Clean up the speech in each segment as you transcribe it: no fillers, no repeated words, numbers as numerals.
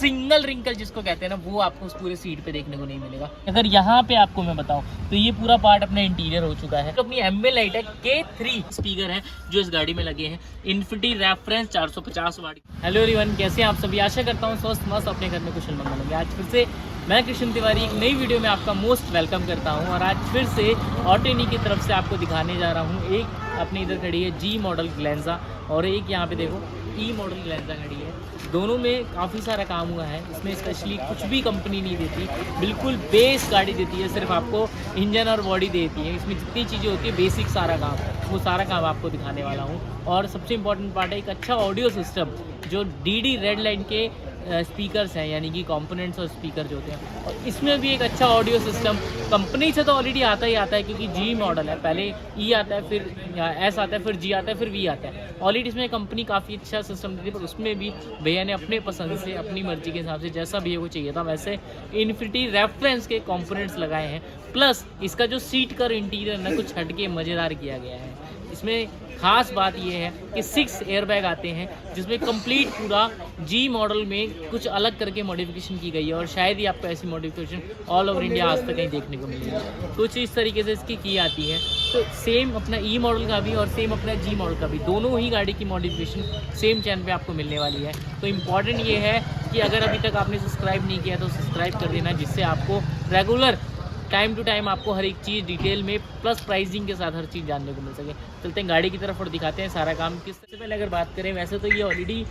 Single wrinkle जिसको कहते हैं ना, वो आपको उस पूरे सीट पे देखने को नहीं मिलेगा। अगर यहाँ पे आपको मैं बताऊँ तो ये पूरा पार्ट अपना इंटीरियर हो चुका है। तो अपनी एम्बिएंट लाइट है, K3 स्पीकर है जो इस गाड़ी में लगे हैं, इन्फिनिटी रेफरेंस 450 वाट। हेलो एवरीवन, कैसे हैं आप सभी? आशा करता हूँ स्वस्थ मस्त अपने घर में कुशल मंगल होंगे। आज फिर से मैं कृष्ण तिवारी एक नई वीडियो में आपका मोस्ट वेलकम करता हूं और आज फिर से ऑटोनी की तरफ से आपको दिखाने जा रहा हूं। एक अपनी इधर खड़ी है जी मॉडल ग्लेंजा और एक यहाँ पे देखो ई मॉडल ग्लेंजा खड़ी है। दोनों में काफ़ी सारा काम हुआ है। इसमें स्पेशली कुछ भी कंपनी नहीं देती, बिल्कुल बेस गाड़ी देती है, सिर्फ आपको इंजन और बॉडी देती है। इसमें जितनी चीज़ें होती है बेसिक सारा काम, वो सारा काम आपको दिखाने वाला हूँ। और सबसे इम्पोर्टेंट पार्ट है एक अच्छा ऑडियो सिस्टम जो DD रेड लाइन के स्पीकर्स हैं, यानी कि कंपोनेंट्स और स्पीकर जो होते हैं। और इसमें भी एक अच्छा ऑडियो सिस्टम कंपनी से तो ऑलरेडी आता ही आता है, क्योंकि जी मॉडल है, पहले ई आता है, फिर एस आता है, फिर जी आता है, फिर वी आता है। ऑलरेडी इसमें कंपनी काफ़ी अच्छा सिस्टम देती है, पर उसमें भी भैया ने अपने पसंद से, अपनी मर्जी के हिसाब से जैसा भैया को चाहिए था वैसे इन्फिनिटी रेफरेंस के कंपोनेंट्स लगाए हैं। प्लस इसका जो सीट का इंटीरियर ना कुछ हटके मज़ेदार किया गया है। इसमें खास बात यह है कि 6 एयरबैग आते हैं, जिसमें कंप्लीट पूरा जी मॉडल में कुछ अलग करके मॉडिफिकेशन की गई है और शायद ही आपको ऐसी मॉडिफिकेशन ऑल ओवर इंडिया आज तक कहीं देखने को मिली है। कुछ इस तरीके से इसकी की आती है। तो सेम अपना ई मॉडल का भी और सेम अपना जी मॉडल का भी, दोनों ही गाड़ी की मॉडिफिकेशन सेम चैनल पे आपको मिलने वाली है। तो इम्पॉर्टेंट ये है कि अगर अभी तक आपने सब्सक्राइब नहीं किया तो सब्सक्राइब कर देना, जिससे आपको रेगुलर टाइम टू टाइम आपको हर एक चीज़ डिटेल में प्लस प्राइसिंग के साथ हर चीज़ जानने को मिल सके। चलते हैं गाड़ी की तरफ और दिखाते हैं सारा काम। किस से पहले अगर बात करें, वैसे तो ये ऑलरेडी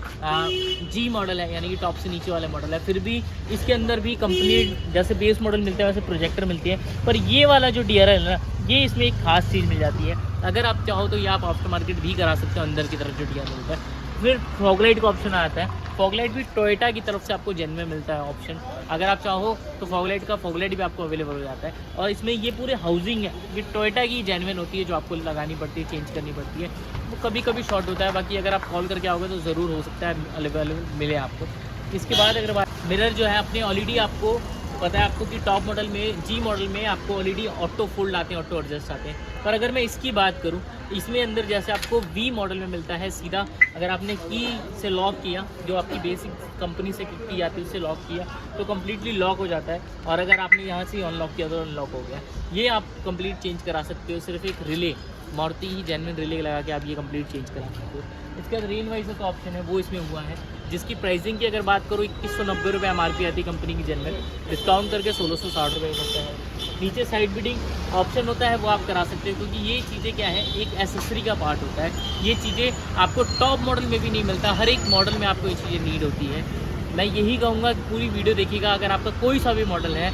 जी मॉडल है, यानी कि टॉप से नीचे वाला मॉडल है, फिर भी इसके अंदर भी कंपनी जैसे बेस मॉडल मिलता है वैसे प्रोजेक्टर मिलती है। पर ये वाला जो DRL है ना, ये इसमें एक खास चीज़ मिल जाती है। अगर आप चाहो तो ये आप आफ्टर मार्केट भी करा सकते हो अंदर की तरफ जो DRL मिलता है। फिर फॉगलाइट का ऑप्शन आता है। फॉगलाइट भी टोयोटा की तरफ से आपको जेन में मिलता है ऑप्शन। अगर आप चाहो तो फॉगलाइट भी आपको अवेलेबल हो जाता है। और इसमें ये पूरे हाउसिंग है, ये टोयोटा की जेन्युइन होती है, जो आपको लगानी पड़ती है, चेंज करनी पड़ती है। वो कभी कभी शॉर्ट होता है, बाकी अगर आप कॉल करके आओगे तो ज़रूर हो सकता है अवेलेबल मिले आपको। इसके बाद अगर बात मिरर जो है अपने ऑलरेडी आपको पता है आपको कि टॉप मॉडल में जी मॉडल में आपको ऑलरेडी ऑटो फोल्ड आते हैं, ऑटो एडजस्ट आते हैं। पर अगर मैं इसकी बात करूं, इसमें अंदर जैसे आपको वी मॉडल में मिलता है सीधा, अगर आपने की से लॉक किया, जो आपकी बेसिक कंपनी से की जाती है उससे लॉक किया तो कम्प्लीटली लॉक हो जाता है। और अगर आपने यहाँ से अनलॉक किया तो अनलॉक हो गया। ये आप कंप्लीट चेंज करा सकते हो, सिर्फ एक रिले मारुति ही जेन्युइन रिले लगा के आप ये कंप्लीट चेंज करा सकते हो। इसके बाद रेन वाइजर का ऑप्शन है, वो इसमें हुआ है, जिसकी प्राइसिंग की अगर बात करूँ 2190 रुपये MRP आती है कंपनी की जेन्युइन, डिस्काउंट करके 1660 रुपये होता है। नीचे साइड बीडिंग ऑप्शन होता है, वो आप करा सकते हो, क्योंकि ये चीज़ें क्या है, एक एसेसरी का पार्ट होता है। ये चीज़ें आपको टॉप मॉडल में भी नहीं मिलता, हर एक मॉडल में आपको ये चीज़ें नीड होती है। मैं यही कहूँगा कि पूरी वीडियो देखिएगा। अगर आपका कोई सा भी मॉडल है,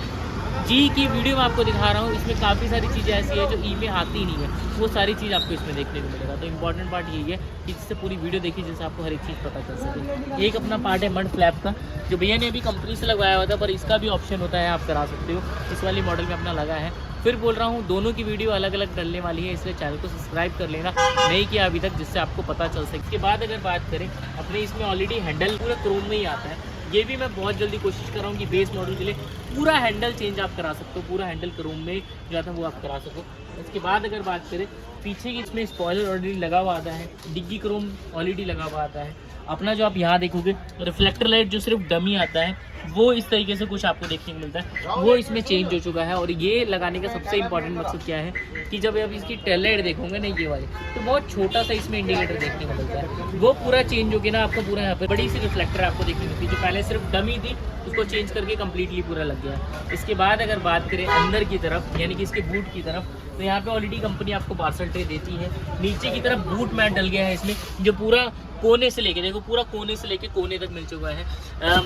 जी की वीडियो में आपको दिखा रहा हूँ, इसमें काफ़ी सारी चीज़ें ऐसी है जो ई में आती नहीं है, वो सारी चीज़ आपको इसमें देखने को मिलेगा। तो इम्पॉर्टेंट पार्ट यही है कि जिससे पूरी वीडियो देखिए, जिससे आपको हर एक चीज़ पता चल सके। एक अपना पार्ट है मड फ्लैप का, जो भैया ने अभी कंपनी से लगवाया हुआ था, पर इसका भी ऑप्शन होता है, आप करा सकते हो। इस वाली मॉडल में अपना लगा है। फिर बोल रहा हूँ, दोनों की वीडियो अलग अलग डलने वाली है, इसलिए चैनल को सब्सक्राइब कर लेना, नहीं किया अभी तक, जिससे आपको पता चल सके। इसके बाद अगर बात करें अपने, इसमें ऑलरेडी हैंडल पूरा क्रोम में ही आता है। ये भी मैं बहुत जल्दी कोशिश कर रहा हूँ कि बेस मॉडल के लिए पूरा हैंडल चेंज आप करा सकते हो, पूरा हैंडल क्रोम में जो आता है वो आप करा सको। इसके बाद अगर बात करें पीछे की, इसमें स्पॉइलर ऑलरेडी लगा हुआ आता है, डिग्गी क्रोम ऑलरेडी लगा हुआ आता है। अपना जो आप यहाँ देखोगे रिफ्लेक्टर लाइट जो सिर्फ डमी आता है, वो इस तरीके से कुछ आपको देखने को मिलता है, वो इसमें चेंज हो चुका है। और ये लगाने का सबसे इंपॉर्टेंट मकसद क्या है कि जब आप इसकी टेल लाइट देखोगे ना, ये वाली, तो बहुत छोटा सा इसमें इंडिकेटर देखने को मिलता है, वो पूरा चेंज हो गया ना, आपको पूरा यहाँ पे बड़ी सी रिफ्लेक्टर आपको देखने को मिलती है, जो पहले सिर्फ डमी थी उसको चेंज करके कम्प्लीटली पूरा लग गया। इसके बाद अगर बात करें अंदर की तरफ, यानी कि इसके बूट की तरफ, तो यहाँ पे ऑलरेडी कंपनी आपको पार्सल ट्रे देती है। नीचे की तरफ बूट मैट डल गया है इसमें, जो पूरा कोने से लेके, देखो पूरा कोने से लेके कोने तक मिल चुका है।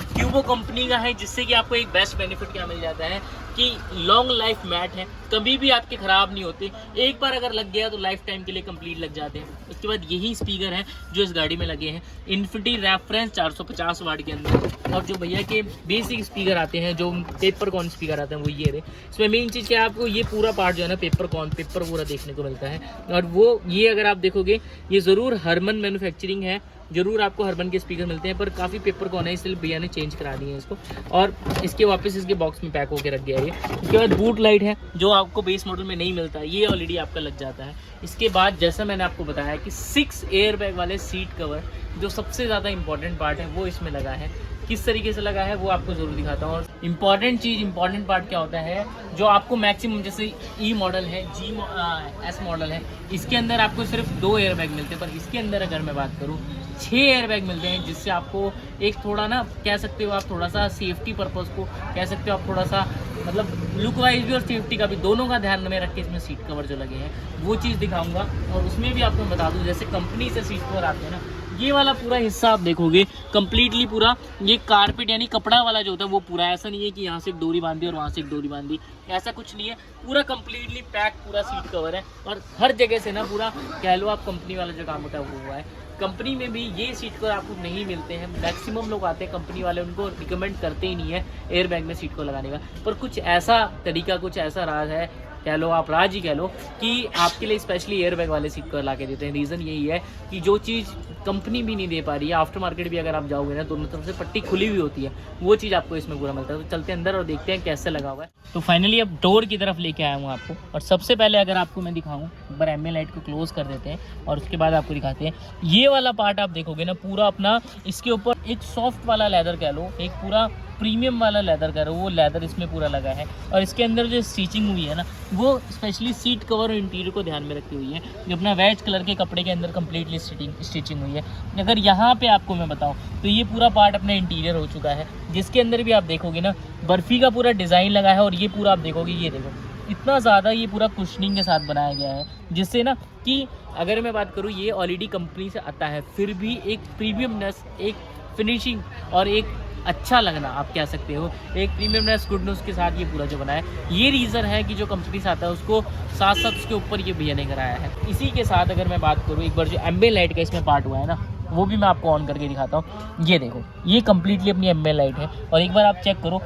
क्यूबो कंपनी का है, जिससे कि आपको एक बेस्ट बेनिफिट क्या मिल जाता है कि लॉन्ग लाइफ मैट है, कभी भी आपके ख़राब नहीं होते, एक बार अगर लग गया तो लाइफ टाइम के लिए कंप्लीट लग जाते हैं। उसके बाद यही स्पीकर हैं जो इस गाड़ी में लगे हैं, इन्फिनिटी रेफरेंस 450 वाट के अंदर। और जो भैया के बेसिक स्पीकर आते हैं, जो पेपर कॉन स्पीकर आते हैं, वो ये रहे। इसमें मेन चीज़ क्या है, आपको ये पूरा पार्ट जो है ना, पेपर पूरा देखने को मिलता है। और वो ये अगर आप देखोगे, ये ज़रूर हरमन मैन्युफैक्चरिंग है, जरूर आपको हरमन के स्पीकर मिलते हैं, पर काफ़ी पेपर कॉन है, इसलिए भैया ने चेंज करा दिए हैं इसको। और इसके वापस इसके बॉक्स में पैक होकर रख गया है ये। उसके बाद बूट लाइट है, जो आपको बेस मॉडल में नहीं मिलता, ये ऑलरेडी आपका लग जाता है। इसके बाद जैसा मैंने आपको बताया कि 6 एयर बैग वाले सीट कवर, जो सबसे ज़्यादा इंपॉर्टेंट पार्ट है, वो इसमें लगा है। किस तरीके से लगा है वो आपको जरूर दिखाता हूँ। और इम्पॉर्टेंट पार्ट क्या होता है, जो आपको मैक्सिमम जैसे ई मॉडल है, एस मॉडल है, इसके अंदर आपको सिर्फ 2 एयर बैग मिलते हैं, पर इसके अंदर अगर मैं बात करूँ 6 एयर बैग मिलते हैं, जिससे आपको एक थोड़ा ना कह सकते हो आप थोड़ा सा सेफ्टी पर्पज़ को कह सकते हो आप थोड़ा सा मतलब लुक वाइज भी और सेफ्टी का भी दोनों का ध्यान में रख के इसमें सीट कवर जो लगे हैं वो चीज़ दिखाऊंगा। और उसमें भी आपको बता दूं जैसे कंपनी से सीट कवर आते हैं ना, ये वाला पूरा हिस्सा आप देखोगे कम्प्लीटली पूरा ये कारपेट यानी कपड़ा वाला जो होता है वो पूरा, ऐसा नहीं है कि यहाँ से एक डोरी बांधी और वहाँ से एक डोरी बांधी, ऐसा कुछ नहीं है। पूरा कम्प्लीटली पैक पूरा सीट कवर है और हर जगह से ना पूरा कह लो आप कंपनी वाला जो काम होता है वो हुआ है। कंपनी में भी ये सीट कवर आपको नहीं मिलते हैं, मैक्सिमम लोग आते हैं कंपनी वाले उनको रिकमेंड करते ही नहीं है एयर बैग में सीट को लगाने का, पर कुछ ऐसा तरीका कुछ ऐसा राज है, कह लो आप राज ही कह लो, कि आपके लिए स्पेशली एयर बैग वाले सीट कवर ला के देते हैं। रीज़न यही है कि जो चीज़ कंपनी भी नहीं दे पा रही है, आफ्टर मार्केट भी अगर आप जाओगे ना दोनों तरफ से पट्टी खुली हुई होती है, वो चीज़ आपको इसमें पूरा मिलता है। तो चलते हैं अंदर और देखते हैं कैसे लगा हुआ है। तो फाइनली अब डोर की तरफ लेके आया हूँ आपको, और सबसे पहले अगर आपको मैं दिखाऊँ एक बार एम लाइट को क्लोज कर देते हैं और उसके बाद आपको दिखाते हैं। ये वाला पार्ट आप देखोगे ना पूरा अपना, इसके ऊपर एक सॉफ्ट वाला लेदर कह लो, एक पूरा प्रीमियम वाला लेदर कह रहा हूँ, वो लेदर इसमें पूरा लगा है। और इसके अंदर जो स्टिचिंग हुई है ना वो स्पेशली सीट कवर और इंटीरियर को ध्यान में रखती हुई है, जो अपना वेज कलर के कपड़े के अंदर कम्प्लीटली स्टिचिंग हुई है। अगर यहाँ पे आपको मैं बताऊँ तो ये पूरा पार्ट अपना इंटीरियर हो चुका है, जिसके अंदर भी आप देखोगे ना बर्फ़ी का पूरा डिज़ाइन लगा है। और ये पूरा आप देखोगे, ये देखो इतना ज़्यादा ये पूरा कुशनिंग के साथ बनाया गया है, जिससे ना कि अगर मैं बात करूँ ये ऑलरेडी कंपनी से आता है, फिर भी एक प्रीमियमनेस, एक फिनिशिंग और एक अच्छा लगना आप कह सकते हो, एक प्रीमियमनेस गुडनेस के साथ ये पूरा जो बना है, ये रीज़न है कि जो कंपनी से आता है उसको साथ साथ उसके ऊपर ये भैया ने कराया है। इसी के साथ अगर मैं बात करूँ एक बार जो एम्बिएंट लाइट का इसमें पार्ट हुआ है ना, वो भी मैं आपको ऑन करके दिखाता हूँ। ये देखो ये कम्प्लीटली अपनी एम्बिएंट लाइट है, और एक बार आप चेक करो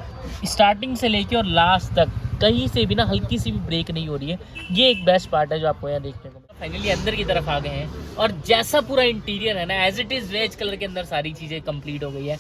स्टार्टिंग से लेके और लास्ट तक कहीं से भी ना हल्की सी भी ब्रेक नहीं हो रही है। ये एक बेस्ट पार्ट है जो आपको यहाँ देखने को। फाइनली अंदर की तरफ आ गए हैं, और जैसा पूरा इंटीरियर है ना as it is beige colour के अंदर सारी चीज़ें कंप्लीट हो गई है।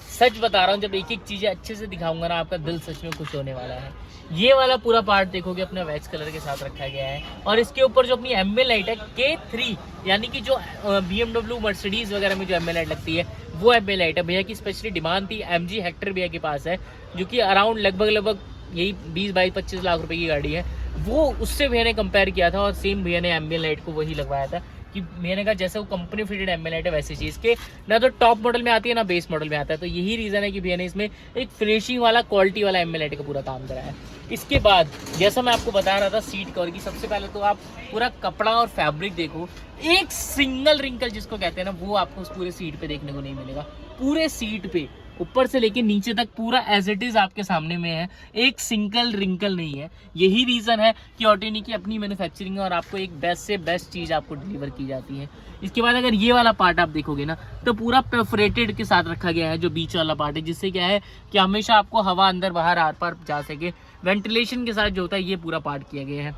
सच बता रहा हूँ, जब एक एक चीज़ें अच्छे से दिखाऊंगा ना आपका दिल सच में खुश होने वाला है। ये वाला पूरा पार्ट देखोगे अपना वेज कलर के साथ रखा गया है, और इसके ऊपर जो अपनी एम्बिएंट लाइट है K3 यानी कि जो BMW मर्सिडीज वगैरह में जो एम्बिएंट लाइट लगती है वो एम्बिएंट लाइट है। भैया की स्पेशली डिमांड थी, MG हेक्टर भैया के पास है, जो कि अराउंड लगभग यही 20-22-25 लाख रुपए की गाड़ी है। वो उससे भैया ने कंपेयर किया था और सेम भैया ने एम्बिएंट लाइट को वही लगवाया था कि मैंने कहा जैसे वो कंपनी फिटेड एम्बिएंट लाइट है वैसी चीज़ के ना तो टॉप मॉडल में आती है ना बेस मॉडल में आता है। तो यही रीज़न है कि भैया ने इसमें एक फिनिशिंग वाला क्वालिटी वाला एम्बिएंट लाइट का पूरा काम करा है। इसके बाद जैसा मैं आपको बता रहा था सीट कवर की, सबसे पहले तो आप पूरा कपड़ा और फैब्रिक देखो, एक सिंगल रिंकल जिसको कहते हैं ना वो आपको उस पूरे सीट पे देखने को नहीं मिलेगा। पूरे सीट पे ऊपर से लेके नीचे तक पूरा एज इट इज़ आपके सामने में है, एक सिंगल रिंकल नहीं है। यही रीज़न है कि ऑटोनी की अपनी मैन्युफैक्चरिंग है और आपको एक बेस्ट से बेस्ट चीज़ आपको डिलीवर की जाती है। इसके बाद अगर ये वाला पार्ट आप देखोगे ना तो पूरा परफोरेटेड के साथ रखा गया है जो बीच वाला पार्ट है, जिससे क्या है कि हमेशा आपको हवा अंदर बाहर आर पार जा सके। वेंटिलेशन के साथ जो होता है ये पूरा पार्ट किया गया है।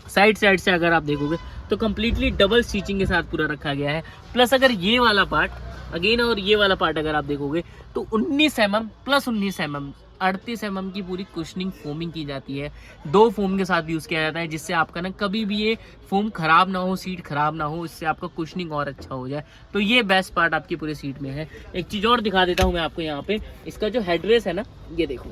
साइड से अगर आप देखोगे तो कम्प्लीटली डबल स्टिचिंग के साथ पूरा रखा गया है। प्लस अगर ये वाला पार्ट अगेन और ये वाला पार्ट अगर आप देखोगे तो 19 mm प्लस 19 mm 38 mm की पूरी कुशनिंग फोमिंग की जाती है। 2 फोम के साथ यूज़ किया जाता है, जिससे आपका ना कभी भी ये फोम ख़राब ना हो, सीट ख़राब ना हो, इससे आपका कुशनिंग और अच्छा हो जाए। तो ये बेस्ट पार्ट आपकी पूरी सीट में है। एक चीज़ और दिखा देता हूँ मैं आपको यहाँ पे, इसका जो हेडरेस्ट है ना, ये देखो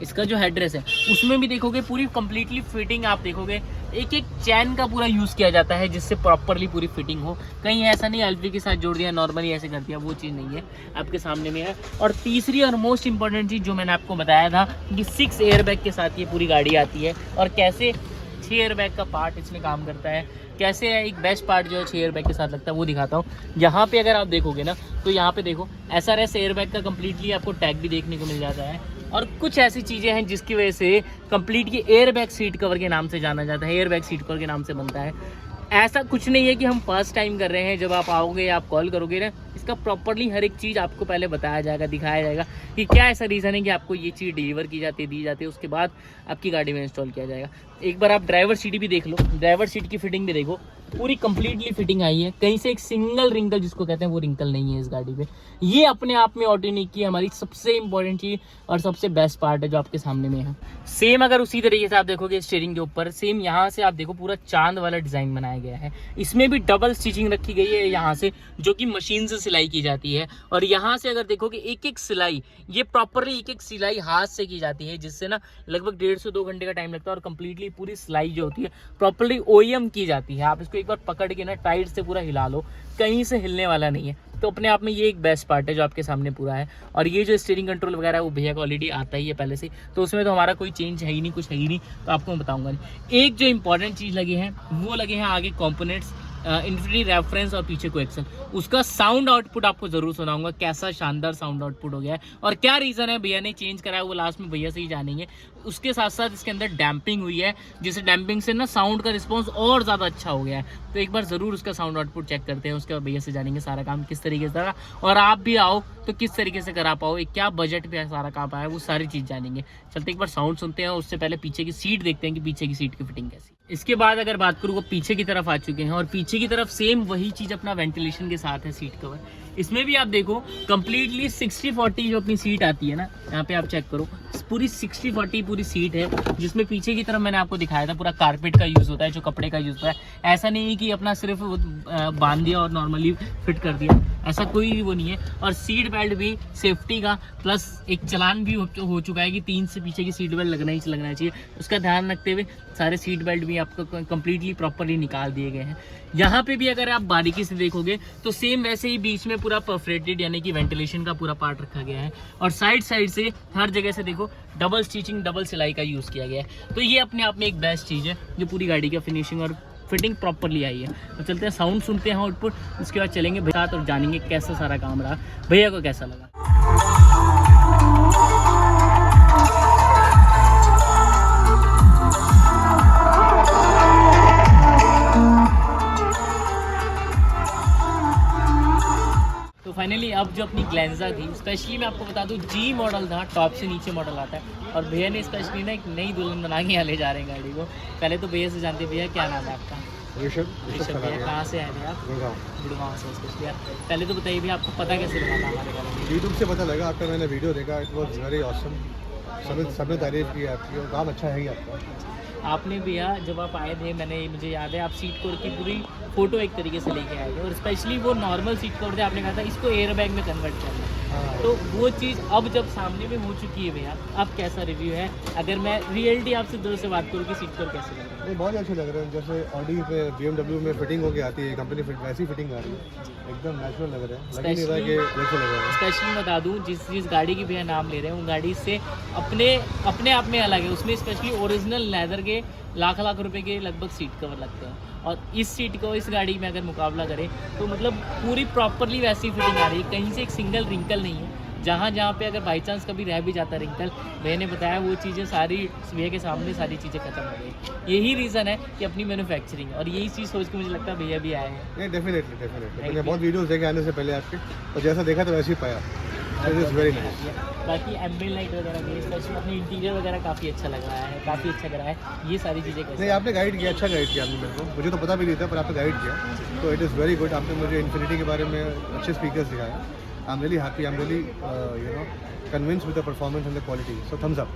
इसका जो हेडरेस्ट है उसमें भी देखोगे पूरी कंप्लीटली फिटिंग आप देखोगे, एक एक चैन का पूरा यूज़ किया जाता है जिससे प्रॉपरली पूरी फिटिंग हो। कहीं ऐसा नहीं एलपी के साथ जोड़ दिया नॉर्मली ऐसे कर दिया, वो चीज़ नहीं है, आपके सामने में है। और तीसरी और मोस्ट इंपॉर्टेंट चीज़ जो मैंने आपको बताया था कि 6 एयर बैग के साथ ये पूरी गाड़ी आती है, और कैसे 6 एयर बैग का पार्ट इसमें काम करता है, कैसे है एक बेस्ट पार्ट जो है 6 एयर बैग के साथ लगता है वो दिखाता हूँ। यहाँ पे अगर आप देखोगे ना तो यहाँ पे देखो SRS एयर बैग का कम्प्लीटली आपको टैग भी देखने को मिल जाता है। और कुछ ऐसी चीज़ें हैं जिसकी वजह से कंप्लीट ये एयर बैग सीट कवर के नाम से जाना जाता है, एयर बैग सीट कवर के नाम से बनता है। ऐसा कुछ नहीं है कि हम फर्स्ट टाइम कर रहे हैं, जब आप आओगे या आप कॉल करोगे ना इसका प्रॉपरली हर एक चीज़ आपको पहले बताया जाएगा, दिखाया जाएगा कि क्या ऐसा रीज़न है कि आपको ये चीज़ डिलीवर की जाती है, दी जाती है, उसके बाद आपकी गाड़ी में इंस्टॉल किया जाएगा। एक बार आप ड्राइवर सीट भी देख लो, ड्राइवर सीट की फिटिंग भी देखो, पूरी कंप्लीटली फिटिंग आई है, कहीं से एक सिंगल रिंकल जिसको कहते हैं वो रिंकल नहीं है इस गाड़ी पे। ये अपने आप में ऑटोनिक की हमारी सबसे इंपॉर्टेंट चीज और सबसे बेस्ट पार्ट है जो आपके सामने में है। सेम अगर उसी तरीके से आप देखोगे स्टीयरिंग के ऊपर, सेम यहाँ से आप देखो पूरा चांद वाला डिजाइन बनाया गया है। इसमें भी डबल स्टिचिंग रखी गई है यहाँ से, जो कि मशीन से सिलाई की जाती है। और यहाँ से अगर देखोगे एक एक सिलाई, ये प्रॉपरली एक एक सिलाई हाथ से की जाती है, जिससे ना लगभग 1.5 से 2 घंटे का टाइम लगता है। और कंप्लीटली पूरी सिलाई जो होती है प्रॉपरली OEM की जाती है। आप इसको एक बार पकड़ के ना टाइट से पूरा हिला लो, कहीं से हिलने वाला नहीं है। तो अपने आप में ये एक बेस्ट पार्ट है जो आपके सामने पूरा है। और ये जो स्टीयरिंग कंट्रोल वगैरह है वो भैया का ऑलरेडी आता ही है पहले से, तो उसमें तो हमारा कोई चेंज है ही नहीं, कुछ है ही नहीं, तो आपको मैं बताऊंगा नहीं। एक जो इंपॉर्टेंट चीज़ लगी है वो लगे हैं आगे कॉम्पोनेंट्स, इन्फिनिटी रेफरेंस और पीछे को एक्सल। उसका साउंड आउटपुट आपको जरूर सुनाऊंगा, कैसा शानदार साउंड आउटपुट हो गया है और क्या रीज़न है भैया ने चेंज करा है वो लास्ट में भैया से ही जानेंगे। उसके साथ साथ इसके अंदर डैम्पिंग हुई है, जिससे डैम्पिंग से ना साउंड का रिस्पॉन्स और ज़्यादा अच्छा हो गया है। तो एक बार ज़रूर उसका साउंड आउटपुट चेक करते हैं, उसके बाद भैया से जानेंगे सारा काम किस तरीके से, और आप भी आओ तो किस तरीके से करा पाओ, क्या बजट पे सारा काम आया, वो सारी चीज़ जानेंगे। चलते एक बार साउंड सुनते हैं, उससे पहले पीछे की सीट देखते हैं कि पीछे की सीट की फिटिंग कैसी। इसके बाद अगर बात करूँ वो पीछे की तरफ आ चुके हैं, और पीछे की तरफ सेम वही चीज़ अपना वेंटिलेशन के साथ है सीट कवर। इसमें भी आप देखो कंप्लीटली 60-40 जो अपनी सीट आती है ना, यहाँ पे आप चेक करो पूरी 60-40 पूरी सीट है, जिसमें पीछे की तरफ मैंने आपको दिखाया था पूरा कारपेट का यूज़ होता है, जो कपड़े का यूज़ होता है। ऐसा नहीं है कि अपना सिर्फ बांध दिया और नॉर्मली फिट कर दिया, ऐसा कोई वो नहीं है। और सीट बेल्ट भी सेफ्टी का प्लस एक चलान भी हो चुका है कि 3 से पीछे की सीट बेल्ट लगना चाहिए। उसका ध्यान रखते हुए सारे सीट बेल्ट भी आपको कंप्लीटली प्रॉपरली निकाल दिए गए हैं। यहाँ पे भी अगर आप बारीकी से देखोगे तो सेम वैसे ही बीच में पूरा परफोरेटेड यानी कि वेंटिलेशन का पूरा पार्ट रखा गया है, और साइड से हर जगह से देखो डबल स्टिचिंग डबल सिलाई का यूज़ किया गया है। तो ये अपने आप में एक बेस्ट चीज़ है जो पूरी गाड़ी का फिनिशिंग और फिटिंग प्रॉपरली आई है। तो चलते हैं साउंड सुनते हैं आउटपुट, उसके बाद चलेंगे भैया और जानेंगे कैसा सारा काम रहा, भैया को कैसा लगा। तो फाइनली अब जो अपनी ग्लेंजा थी, स्पेशली मैं आपको बता दूं G मॉडल था, टॉप से नीचे मॉडल आता है, और भैया ने स्पेशली ना एक नई दुल्हन बना के यहाँ ले जा रहे हैं गाड़ी को। पहले तो भैया से जानते हैं, भैया क्या नाम है आपका? ऋषभ भैया। कहाँ से आए थे आप? गुड़गांव से। स्पेशली यार पहले तो बताइए भैया आपको पता कैसे लगा था हमारे बारे में? यूट्यूब से पता लगा, आपका मैंने वीडियो देखा, इट वॉज वेरी ऑसम। सबने तारीफ की आपकी, और काम अच्छा है ही आपका। आपने भैया जब आप आए थे, मुझे याद है आप सीट कवर की पूरी फोटो एक तरीके से लेके आए थे, और स्पेशली वो नॉर्मल सीट कवर थे, आपने कहा था इसको एयर बैग में कन्वर्ट करना है। तो वो चीज़ अब जब सामने में हो चुकी है भैया, अब कैसा रिव्यू है? अगर मैं रियलिटी आपसे दिल से बात करूँ कि सीट कवर कैसे लग रहा है? बहुत अच्छे लग रहे हैं, जैसे ऑडी पे BMW में फिटिंग होके आती है कंपनी फिट, वैसी फिटिंग आ रही है, एकदम नेचुरल लग रहा है, लग नहीं रहा है कि जैसे लग रहा है। स्पेशली बता दूं जिस गाड़ी की भैया नाम ले रहे हैं वो गाड़ी से अपने आप में अलग है। उसमें स्पेशली ओरिजिनल लेदर के लाख रुपए के लगभग सीट कवर लगते हैं, और इस सीट को इस गाड़ी में अगर मुकाबला करें तो मतलब पूरी प्रॉपरली वैसी फिटिंग आ रही है, कहीं से एक सिंगल रिंकल नहीं है। जहाँ पे अगर बाई चांस कभी रह भी जाता है रिंकल, भैया ने बताया वो चीज़ें सारी भैया के सामने सारी चीज़ें खत्म हो गई। यही रीज़न है कि अपनी मैन्युफैक्चरिंग, और यही चीज़ सोच के मुझे लगता है भैया भी आए हैं। नहीं, डेफिनेटली मैंने बहुत वीडियोस देखे आने से पहले आपके, और जैसा देखा तो वैसे ही पाया। Very nice. बाकी एम्बिएंट लाइट वगैरह भी, स्पेशली अपनी इंटीरियर वगैरह काफ़ी अच्छा लग रहा है, काफ़ी अच्छा करा है। ये सारी चीज़ें कैसे? नहीं, आपने गाइड किया, अच्छा गाइड किया आपने मेरे को, मुझे तो पता भी नहीं था, पर आपने गाइड किया, तो इट इज़ वेरी गुड। आपने मुझे इन्फिनिटी के बारे में अच्छे स्पीकर्स दिखाया। I am really happy, I am really convince with the performance and the quality, so Thums up.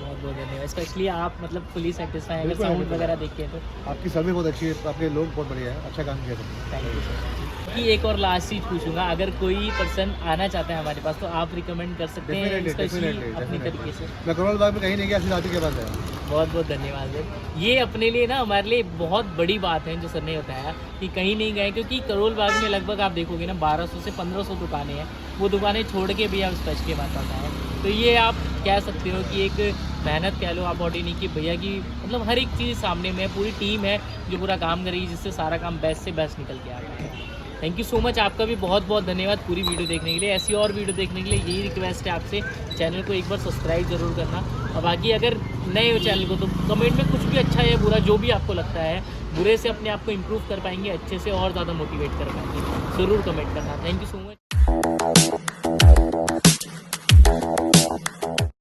बहुत धन्यवाद। स्पेशली आप मतलब फुली सेटिस्फाई, अगर साउंड वगैरह देखते हैं तो आपकी सर्विस बहुत अच्छी है, आपके लोग बहुत बढ़िया है, अच्छा काम किया तुमने। Thank you sir. कि एक और लास्ट चीज़ पूछूंगा, अगर कोई पर्सन आना चाहता है हमारे पास तो आप रिकमेंड कर सकते हैं स्पेशली अपनी तरीके से? मैं करोल बाग में कहीं नहीं गया, सिर्फ आती के पास आया। बहुत धन्यवाद सर। ये अपने लिए ना हमारे लिए बहुत बड़ी बात है जो सर ने बताया कि कहीं नहीं गए, क्योंकि करोल बाग में लगभग आप देखोगे ना 1200 से 1500 दुकानें हैं, वो दुकानें छोड़ के भी आप स्पेशली हमारे पास आए। तो ये आप कह सकते हो कि एक मेहनत कह लो आप ऑर्डिनी की भैया की, मतलब हर एक चीज़ सामने में पूरी टीम है जो पूरा काम करेगी, जिससे सारा काम बेस्ट से बेस्ट निकल के आ रहा है। थैंक यू सो मच, आपका भी बहुत धन्यवाद पूरी वीडियो देखने के लिए। ऐसी और वीडियो देखने के लिए यही रिक्वेस्ट है आपसे, चैनल को एक बार सब्सक्राइब ज़रूर करना, और बाकी अगर नए हो चैनल को तो कमेंट में कुछ भी अच्छा या बुरा जो भी आपको लगता है, बुरे से अपने आप को इम्प्रूव कर पाएंगे, अच्छे से और ज़्यादा मोटिवेट कर पाएंगे, ज़रूर कमेंट करना। Thank you so much.